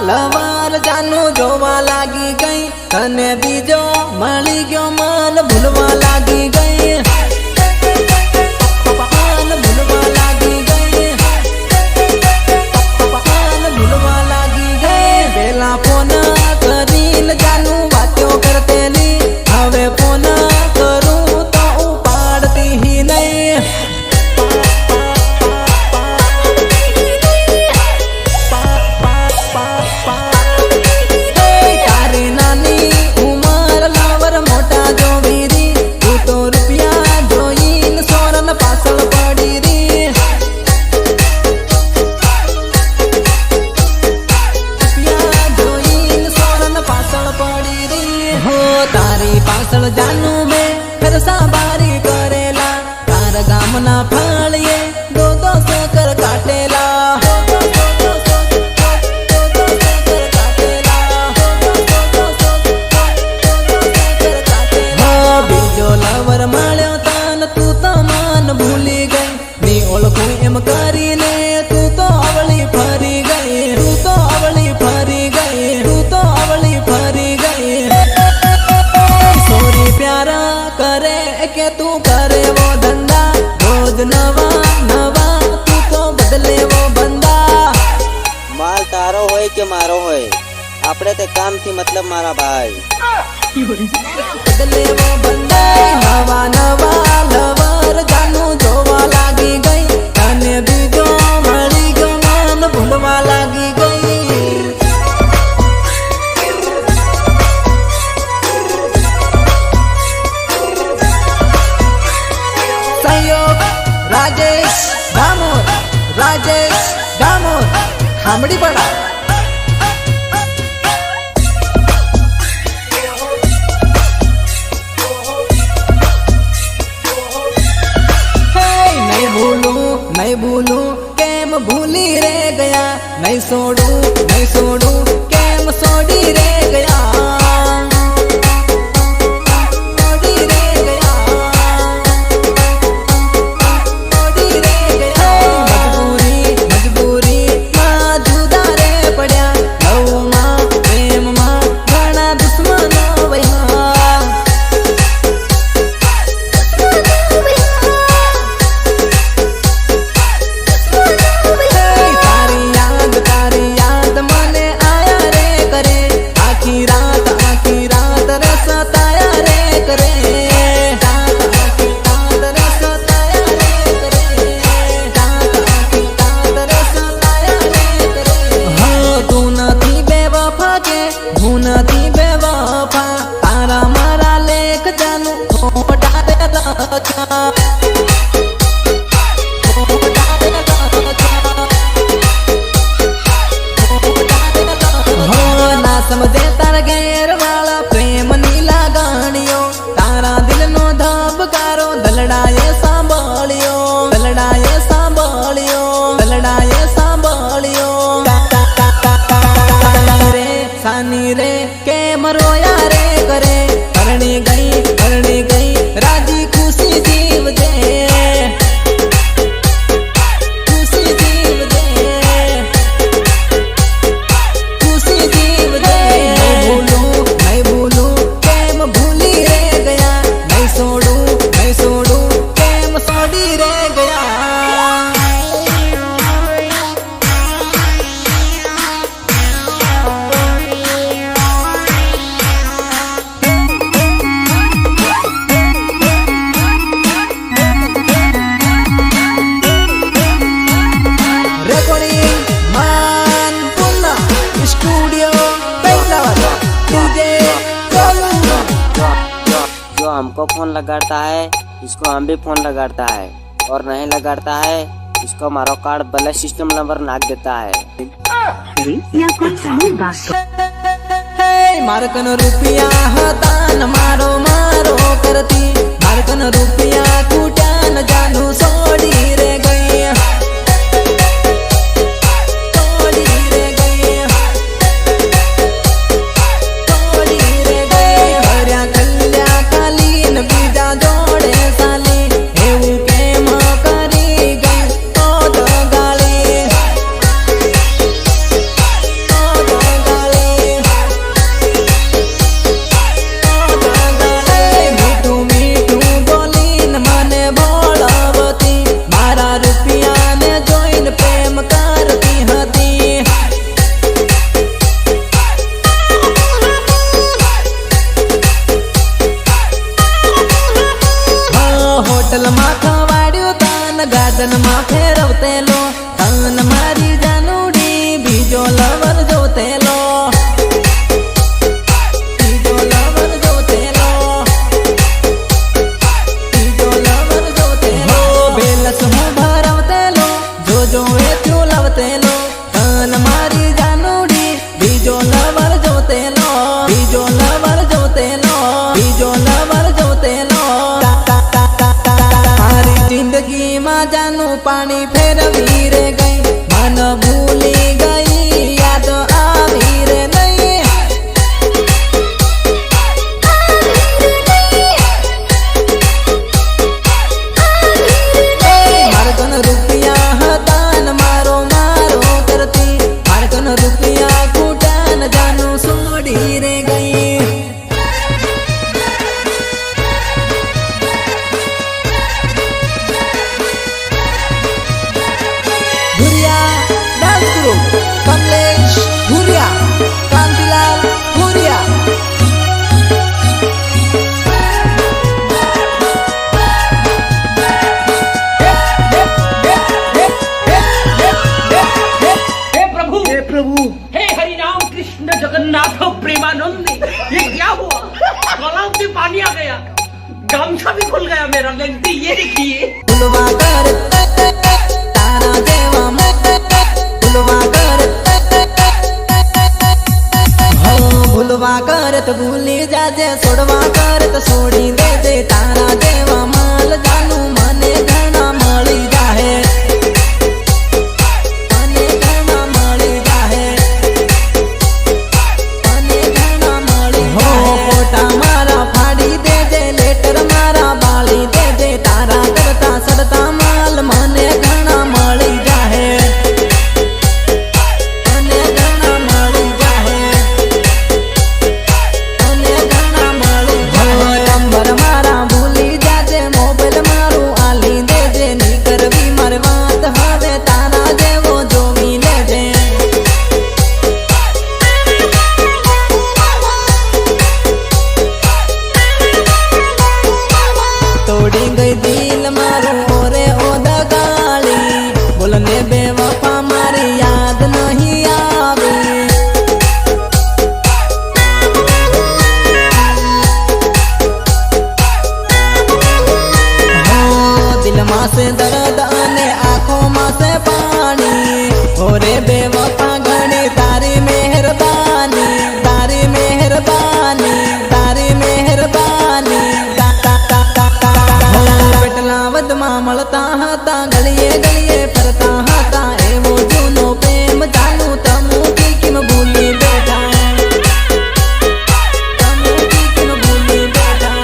Lover જાનું જોવા લાગી ગઈ તને બીજો મળી ગયો મન ભૂલવા લાગી ગઈ મન ભૂલવા લાગી ગઈ મન ભૂલવા લાગી ગઈ પેલા ફોન કરીને જાનું વાતો કરતેલી હવે ફોન કરું તો ઉપાડતી નહીં જાનું મેં ખરસા બારી કરેલા તાર ગામના ફાળીએ દો સકર કાટેલા બીજો લવર મળ્યો તન તું તો મન ભૂલી ગઈ ની ઓળખું એમ કરીને તું તો અવળી ફરી ગઈ તું તો અવળી ફરી ગઈ તું તો અવળી ફરી ગઈ प्यारा करे के तू करे वो धंधा रोज नवा नवा तू तो बदले वो बंदा माल तारो होय के मारो होय आपड़े ते काम थी मतलब मारा भाई बदले वो बंदा नवा नवा लवर जानू जोवा लागी गई तने बीजो मળી गयो मन भूलवा लागी गई राजेश दामोर खामड़ी पड़ा नहीं भूलू केम भूली रे गया नहीं छोड़ू केम सोड़ी रे गया समझे तार घेर वाला प्रेम नीला गानियो तारा दिल नो धबकारो दलड़ाए सांभळियो दलड़ाए सांभळियो दलड़ाए सांभळियो रे सानी रे के मरोया रे करे करणी गई राजी खुशी जीव दे हमको फोन लगाता है इसको हम भी फोन लगाता है और नहीं लगाता है इसको मारो कार्ड भले सिस्टम नंबर नाक देता है मारकन रुपया हतान मारो मारो करती मारकन रुपया कूटा न जानू सोड़ी रे गई बीजा जोड़े साली हेऊ केम करी गई तो गाली બીજો લવર જોતે લો, બીજો લવર જોતે લો, બીજો લવર જોતે લો. મારી જિંદગીમાં જાનું પાણી ફેરવી રે ગઈ, મન ભૂલી ગઈ, યાદ આવી રે નહીં. મારે કન રૂપિયા હતા ને મારો મારો કરતી, મારે કન રૂપિયા ખૂટા ને જાનું છોડી રે ગઈ. Bhuriya dance group, Kamlesh Bhuriya, Kantilal Bhuriya. हे प्रभु, हे हरि राम कृष्ण जगन्नाथ प्रेमानंद, ये क्या हुआ? गला में पानी आ गया, गामछा भी खुल गया मेरा। गलती ये देखिए, ભૂલવા કર તારા જેવા ભૂલવા કર, હો ભૂલવા કર તો ભૂલી જાજે, છોડવા કર તો છોડી દેજે. તારા જેવા માલ જાનું મને ઘણા મળી જાહે, મને ઘણા મળી જાહે, મને ઘણા મળી જાહે. હો ફોટા મારા ફાડી દેજે, લેટર મારા બાળી દેજે. તારા કરતા સડતા માલ મને ઘણા મળી જાહે, મને ઘણા મળી જાહે, મને ઘણા મળી જાહે. નંબર મારા ભૂલી જાજે, મોબાઈલ મારું આલી દેજે. ની કરવી મારે વાત હવે, તારા જેવો જોવી લેજે. તોડી ગઈ દિલ મારું ઓરે ઓ દગાળી, બોલને બે વફા મારી યાદ નહીં આવી. હો દિલમાં સે દર્દ અને આંખોમાં સે પાણી, ઓરે બે વફા ઘણી તારી મહેરબાની, તારી મહેરબાની, તારી મહેરબાની. પેટલા વધમાં મળતા હતા, ગલીએ ગલીએ ફરતા હતા, એવો જૂનો પ્રેમ જાનું તમુકી કેમ ભૂલી બેઠા, તમુકી કેમ ભૂલી બેઠા,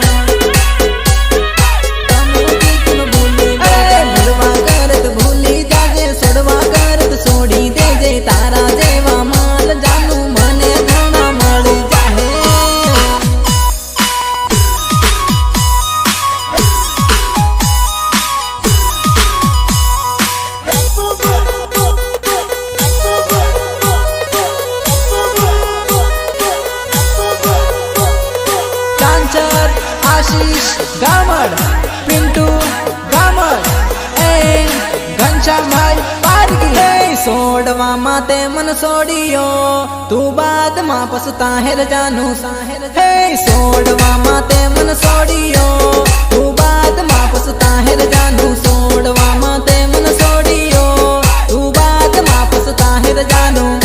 તમુકી કેમ ભૂલી બેઠા. ભૂલવા કરત ભૂલી જાજે, છોડવા કરત છોડી દેજે. તારા જેવા માલ જાનું મને ઘણા મળી જાહે. કાંચર આશીષ ગામડ, પિન્ટુ ગામડ, એ ઘનશ્યામભાઈ પારગી. હે છોડવામાં તે મન છોડ્યો, તું બાદમાં પછતા હેર જાનું સાહેર. હે છોડવામાં તે મન છોડ્યો, તું બાદમાં પછતા હેર જાનું. છોડવામાં તે મન છોડ્યો, તું બાદમાં પછતા હેર જાનું.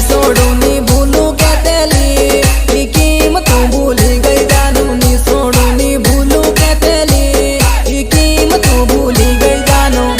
છોડું ની ભૂલું કે તેલી, ઈ કિંમતું ભૂલી ગઈ જાનું. ની છોડું ની ભૂલું કે તેલી, ઈ કિંમતું ભૂલી ગઈ જાનું.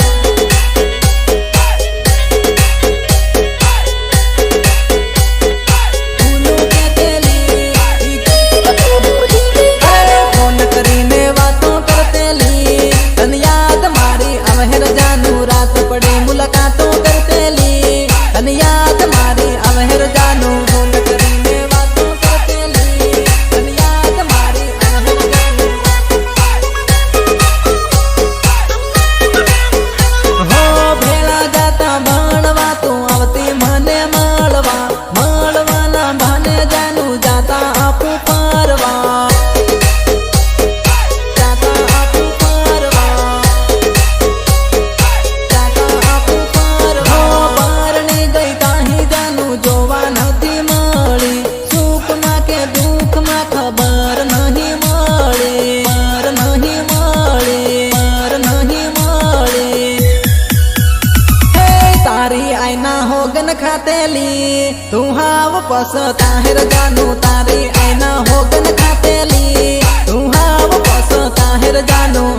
ખાતેલી તું હાવ પસતા હેર જાનું તારી એના હોગન ખાતેલી તું હાવ પસતા હેર જાનું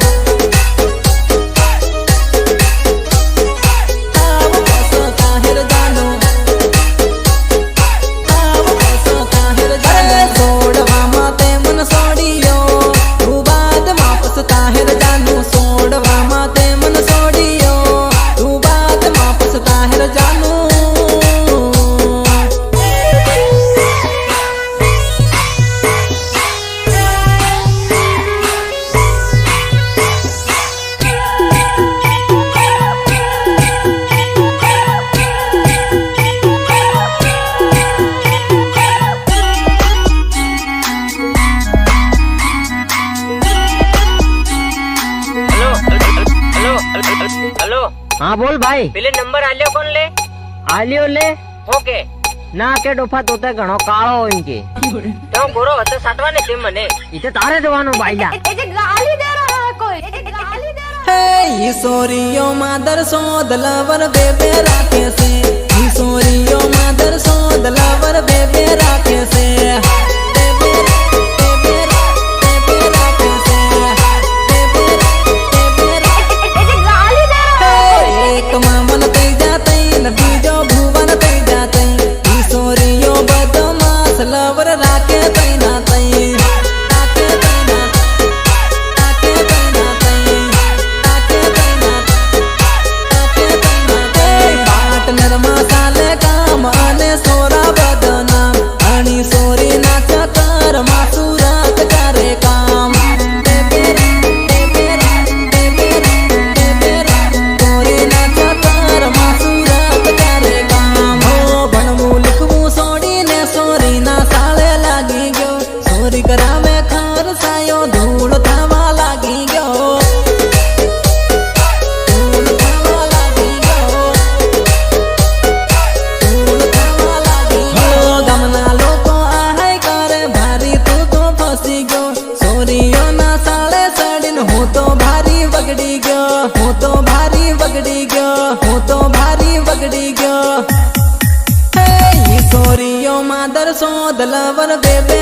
हेलो हाँ बोल भाई। पेले नंबर आलियो कौन ले आलियो ले ओके ना के डोफा तोते घणो काळो इनके तो गोरो हतो साटवाने ते मने इते तारे जवानो बाईला गाली दे रहा है कोई गाली दे रहा हे ईसोरियो मादर सोद लवर बेबे राखे से ईसोरियो मादर सोद लवर बेबे राखे से एक मामन तई जाते न बीजो भुवन तई जाते ईसोरियो बदमाश लवर राखे तई ना तई राखे तई ना राखे तई ना तई राखे तई ना राखे तई ना तई पार्टनर मसाले काम अने सोरा बदनाम आणि सोरी ना चकर मासुरत करे काम करावे खार सायो धूल थावा लागी गयो धूल थावा लागी गयो धूल थावा लागी गयो गमना लोको आहाय करे भारी तू तो फसी गयो सोरियो ना साले सड़ीन हूँ तो भारी बगड़ी गयो हूँ तो भारी बगड़ी गयो हूँ तो भारी बगड़ी गयो हे सोरियो मादर सोद लवर बेबे